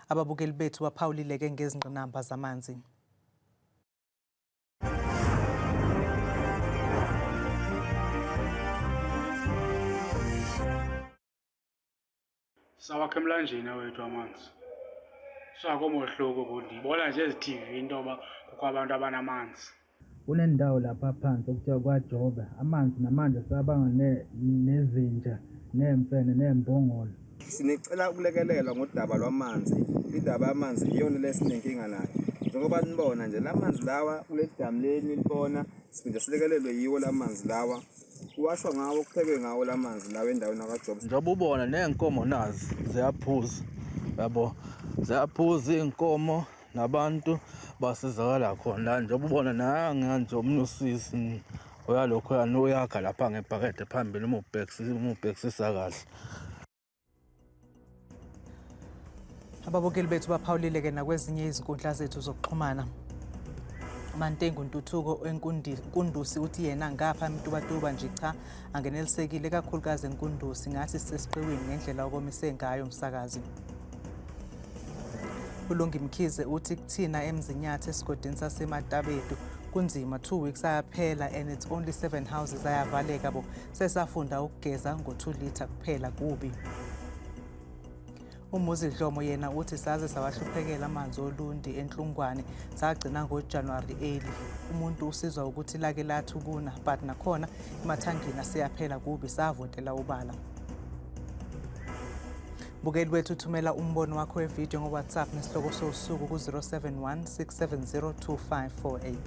Ababukeli bethu baphawulile-ke ngezingqinamba zamanzi. Sawakhe emlanjeni wethu amanzi. Sakomohluko ukuthi ngibona nje ezi-TV intoba kukho abantu abanamanzi. Kunendawo lapha phansi okuthiwa kwaJobe amanzi namanje sabanga nezinja nemfene nembongolo. Sinecela ukulekelelwa ngodaba lwamanzi. Indaba yamanzi iyona lesinenkinga nayo. Njengoba nibona nje lamanzi lawa kule damu leni libona siphinde silekelelwe yiwo lamanzi lawa. Kuwashwa ngawo kuphekwe ngawo lamanzi lawa endaweni yakwaJobe. Njengoba ubona nenkomo nazi ziyaphuza. Yabo ziyaphuza inkomo nabantu basizakala khona njengoba ubona nanga nje umnusisi uyalokho uyakha lapha ngebhakede phambili umubhekisisa kahle. Ababukeli bethu baphawulile-ke nakwezinye izinkundla zethu zokuxhumana. Mantengu Ntuthuko eNkundusi uthi yena ngapha Mtubatuba nje cha angenelisekile kakhulukazi eNkundusi ngathi sesiqiwini ngendlela okomise ngayo umsakazi. Ulungi Mkhize uthi kuthina emzinyathe esigodini saseMatabedu kunzima 2 weeks ayaphela and it's only 7 houses ayavaleka bo sesafunda ukugeza ngo2 litha kuphela kubi. Umuzi Dlomo yena uthi saze sawahluphekela amanzi olundi enhlungwane sagcina ngoJanuary 8. Umuntu usizwa ukuthi lake lathukuna but nakhona emathangini siyaphela kubi savotela ubala. Bukeli wethu thumela umbono wakho wevideo ngoWhatsApp nesihloko sosuku ku 071 670 2548.